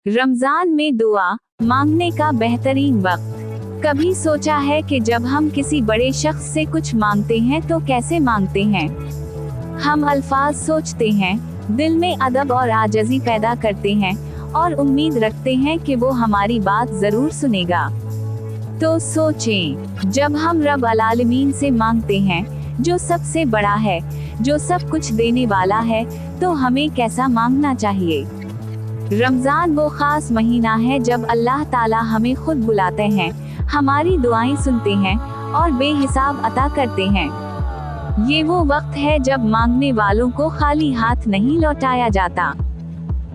रमजान में दुआ मांगने का बेहतरीन वक्त। कभी सोचा है कि जब हम किसी बड़े शख्स से कुछ मांगते हैं तो कैसे मांगते हैं? हम अल्फाज सोचते हैं, दिल में अदब और आजज़ी पैदा करते हैं और उम्मीद रखते हैं कि वो हमारी बात जरूर सुनेगा। तो सोचें, जब हम रब अल आलमीन से मांगते हैं, जो सबसे बड़ा है, जो सब कुछ देने वाला है, तो हमें कैसा मांगना चाहिए? रमजान वो खास महीना है जब अल्लाह ताला हमें खुद बुलाते हैं, हमारी दुआएं सुनते हैं और बेहिसाब अता करते हैं। ये वो वक्त है जब मांगने वालों को खाली हाथ नहीं लौटाया जाता।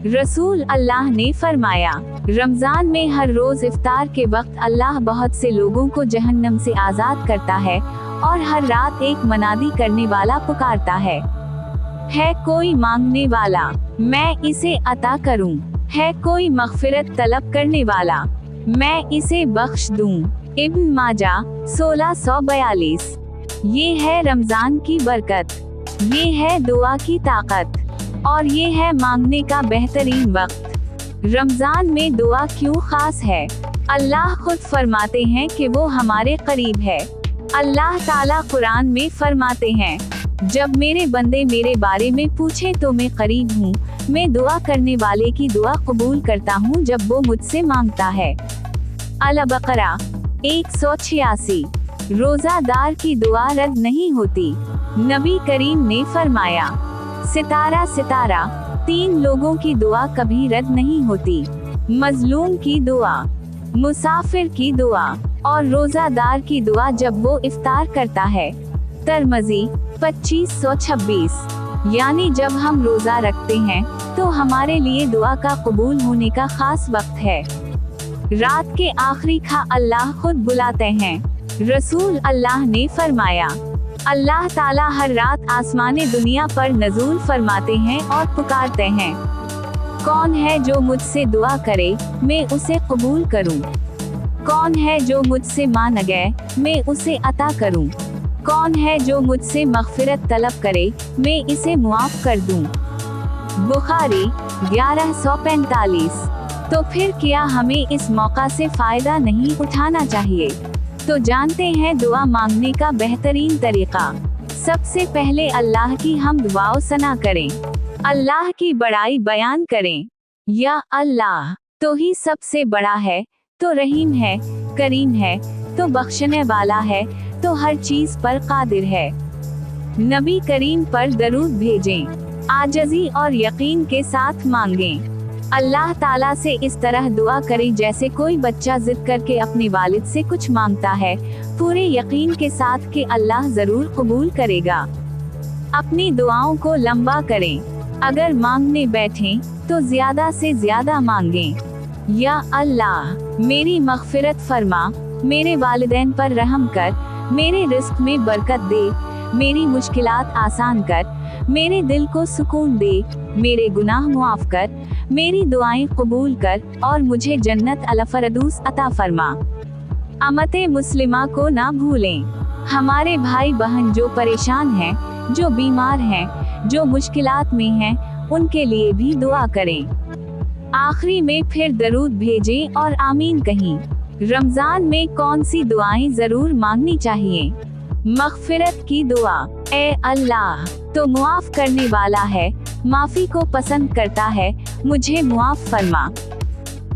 रसूल अल्लाह ने फरमाया, रमजान में हर रोज इफ्तार के वक्त अल्लाह बहुत से लोगों को जहन्नम से आजाद करता है और हर रात एक मनादी करने वाला पुकारता है कोई मांगने वाला, मैं इसे अता करूं। है कोई मग़फ़िरत तलब करने वाला, मैं इसे बख्श दूं। इब्न माजा 1642। ये है रमजान की बरकत, ये है दुआ की ताकत और ये है मांगने का बेहतरीन वक्त। रमजान में दुआ क्यों खास है? अल्लाह खुद फरमाते हैं कि वो हमारे करीब है। अल्लाह ताला कुरान में फरमाते हैं, जब मेरे बंदे मेरे बारे में पूछे तो मैं करीब हूँ, मैं दुआ करने वाले की दुआ कबूल करता हूँ जब वो मुझसे मांगता है। अल बकरा 186। रोजादार की दुआ रद्द नहीं होती। नबी करीम ने फरमाया, सितारा सितारा, 3 लोगों की दुआ कभी रद्द नहीं होती, मजलूम की दुआ, मुसाफिर की दुआ और रोजादार की दुआ जब वो इफ्तार करता है। तिरमिज़ी 2526। यानी जब हम रोजा रखते हैं तो हमारे लिए दुआ का कबूल होने का खास वक्त है। रात के आखिरी खा अल्लाह खुद बुलाते हैं। रसूल अल्लाह ने फरमाया, अल्लाह ताला हर रात आसमाने दुनिया पर नज़ूल फरमाते हैं और पुकारते हैं, कौन है जो मुझसे दुआ करे, मैं उसे कबूल करूं। कौन है जो मुझसे मांगे, मैं उसे अता करूं। कौन है जो मुझसे मग़फ़िरत तलब करे, मैं इसे मुआफ़ कर दूं। बुखारी 1145। तो फिर क्या हमें इस मौका से फ़ायदा नहीं उठाना चाहिए? तो जानते हैं दुआ मांगने का बेहतरीन तरीका। सबसे पहले अल्लाह की हम्द व सना करें, अल्लाह की बड़ाई बयान करें। या अल्लाह तो ही सबसे बड़ा है, तो रहीम है, करीम है, तो बख्शने वाला है, तो हर चीज पर कादिर है। नबी करीम पर दरूद भेजें, आजज़ी और यकीन के साथ मांगें। अल्लाह ताला से इस तरह दुआ करें जैसे कोई बच्चा जिद करके अपने वालिद से कुछ मांगता है, पूरे यकीन के साथ कि अल्लाह जरूर कबूल करेगा। अपनी दुआओं को लंबा करें, अगर मांगने बैठें तो ज्यादा से ज्यादा मांगें। या अल्लाह मेरी मग़फ़िरत फरमा, मेरे वालिदैन पर रहम कर, मेरे रिस्क में बरकत दे, मेरी मुश्किलात आसान कर, मेरे दिल को सुकून दे, मेरे गुनाह मुआफ़ कर, मेरी दुआएं कबूल कर और मुझे जन्नत अल फ़रदौस अता फरमा। अमते मुस्लिमा को ना भूलें। हमारे भाई बहन जो परेशान हैं, जो बीमार हैं, जो मुश्किलात में हैं, उनके लिए भी दुआ करें। आखिरी में फिर दरूद भेजें और आमीन कहीं। रमजान में कौन सी दुआएं जरूर मांगनी चाहिए? मग़फ़िरत की दुआ, ए अल्लाह तो मुआफ़ करने वाला है, माफ़ी को पसंद करता है, मुझे मुआफ़ फरमा।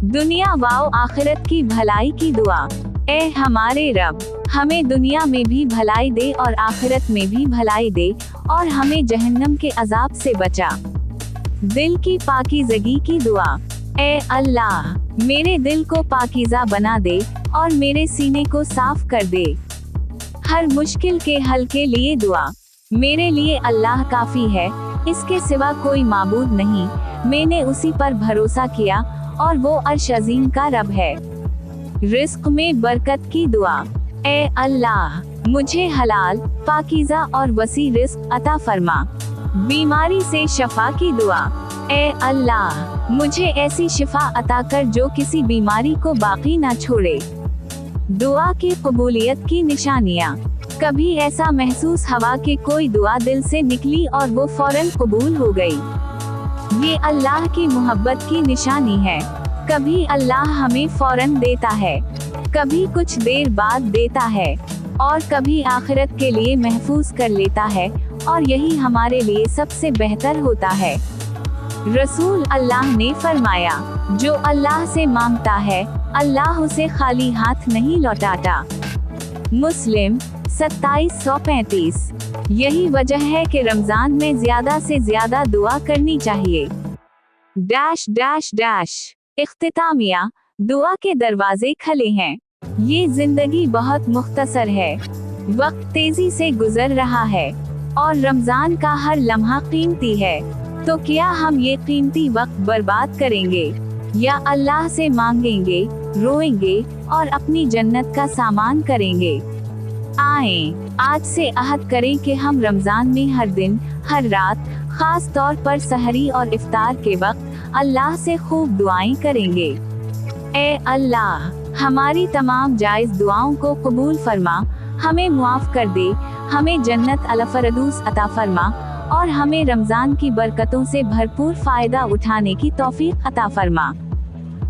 दुनिया व आखिरत की भलाई की दुआ, ए हमारे रब हमें दुनिया में भी भलाई दे और आखिरत में भी भलाई दे और हमें जहन्नम के अजाब से बचा। दिल की पाकीज़गी की दुआ, ए अल्लाह मेरे दिल को पाकीज़ा बना दे और मेरे सीने को साफ कर दे। हर मुश्किल के हल के लिए दुआ, मेरे लिए अल्लाह काफ़ी है, इसके सिवा कोई माबूद नहीं, मैंने उसी पर भरोसा किया और वो अर्श अज़ीम का रब है। रिस्क में बरकत की दुआ, ए अल्लाह मुझे हलाल, पाकीज़ा और वसी रिस्क अता फरमा। बीमारी से शफा की दुआ, ए अल्लाह मुझे ऐसी शिफा अता कर जो किसी बीमारी को बाकी ना छोड़े। दुआ की कबूलियत की निशानियाँ, कभी ऐसा महसूस हुआ कि कोई दुआ दिल से निकली और वो फौरन कबूल हो गई? ये अल्लाह की मोहब्बत की निशानी है। कभी अल्लाह हमें फौरन देता है, कभी कुछ देर बाद देता है, और कभी आखिरत के लिए महफूज कर लेता है, और यही हमारे लिए सबसे बेहतर होता है। रसूल अल्लाह ने फरमाया, जो अल्लाह से मांगता है अल्लाह उसे खाली हाथ नहीं लौटाता। मुस्लिम 2735। यही वजह है कि रमजान में ज्यादा से ज्यादा दुआ करनी चाहिए। Dash dash dash. इख्तितामिया, दुआ के दरवाजे खुले हैं। ये जिंदगी बहुत मुख्तसर है, वक्त तेजी से गुजर रहा है, और रमजान का हर लम्हा कीमती है। तो क्या हम ये कीमती वक्त बर्बाद करेंगे, या अल्लाह से मांगेंगे, रोएंगे और अपनी जन्नत का सामान करेंगे? आएं, आज से अहद करें कि हम रमजान में हर दिन, हर रात, खास तौर पर सहरी और इफ्तार के वक्त अल्लाह से खूब दुआएं करेंगे। ए अल्लाह, हमारी तमाम जायज़ दुआओं को कबूल फरमा, हमें मुआफ कर दे, हमें जन्नत अल फरदौस अता फरमा, और हमें रमजान की बरकतों से भरपूर फायदा उठाने की तौफीक अता फरमा।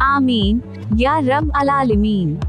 आमीन या रब अल आलमीन।